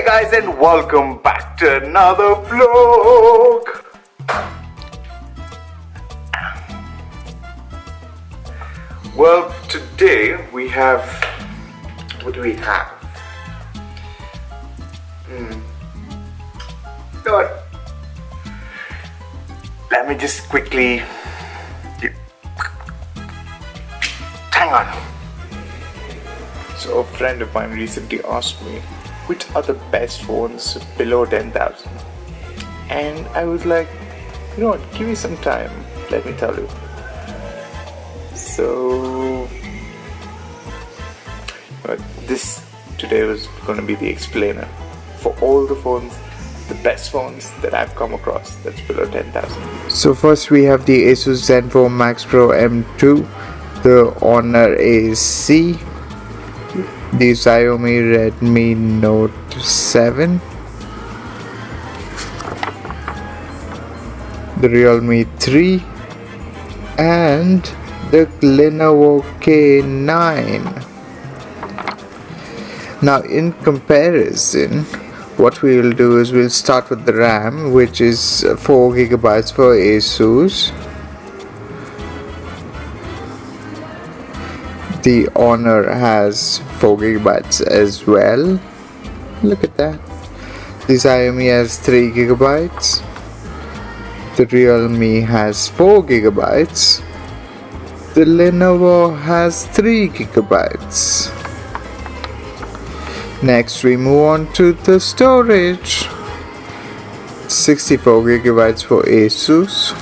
guys, and welcome back to another vlog. Well, today we have, what do we have? God. Let me just quickly, hang on. So a friend of mine recently asked me which are the best phones below 10,000, and I was like, you know what, give me some time, let me tell you. So this today was going to be the explainer for all the phones, the best phones that I've come across that's below 10,000. So first we have the Asus ZenFone Max Pro M2, the Honor AC, the Xiaomi Redmi Note 7, the Realme 3, and the Lenovo K9. Now in comparison, what we will do is we'll start with the RAM, which is 4 GB for Asus. The Honor has 4 GB as well. Look at that. The Xiaomi has 3 GB. The Realme has 4 GB. The Lenovo has 3 GB. Next we move on to the storage. 64 GB for Asus.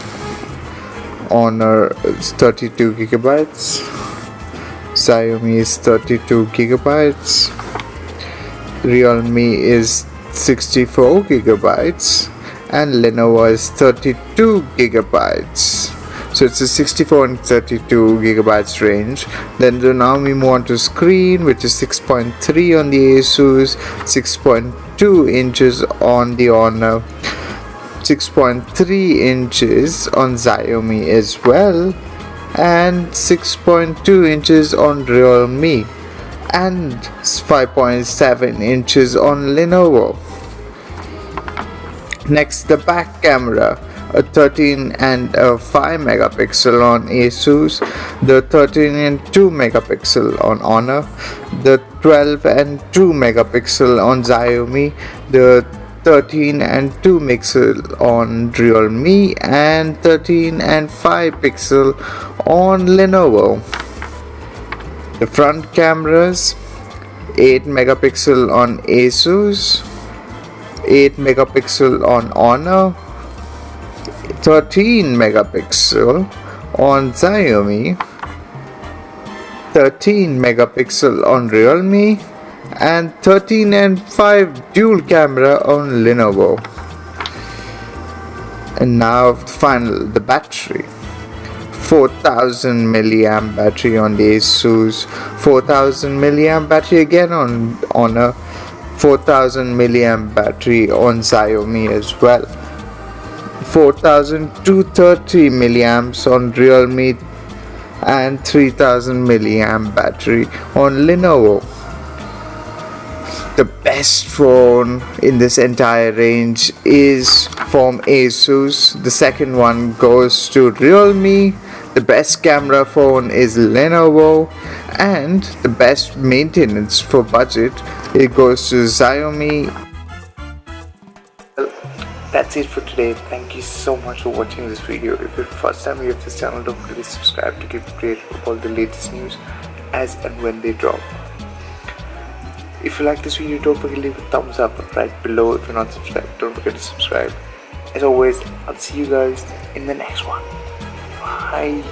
Honor is 32 GB. Xiaomi is 32 GB. Realme is 64 GB. And Lenovo is 32 GB. So it's a 64 and 32 GB range. Then now we move on to screen, which is 6.3 on the Asus, 6.2 inches on the Honor, 6.3 inches on Xiaomi as well, and 6.2 inches on Realme, and 5.7 inches on Lenovo. Next, the back camera. A 13 and a 5 megapixel on Asus, the 13 and 2 megapixel on Honor, the 12 and 2 megapixel on Xiaomi, the 13 and 2 megapixel on Realme, and 13 and 5 pixel on Lenovo. The front cameras, 8 megapixel on Asus, 8 megapixel on Honor, 13 megapixel on Xiaomi, 13 megapixel on Realme, and 13 and 5 dual camera on Lenovo. And now the battery. 4000 milliamp battery on the Asus, 4000 milliamp battery again on Honor, 4000 milliamp battery on Xiaomi as well, 4230 milliamps on Realme, and 3000 milliamp battery on Lenovo. The best phone in this entire range is from Asus. The second one goes to Realme. The best camera phone is Lenovo, and the best maintenance for budget, it goes to Xiaomi. That's it for today. Thank you so much for watching this video. If it's the first time you have this channel, don't forget to subscribe to keep updated with all the latest news as and when they drop. If you like this video, don't forget to leave a thumbs up right below. If you're not subscribed, don't forget to subscribe. As always, I'll see you guys in the next one. Bye.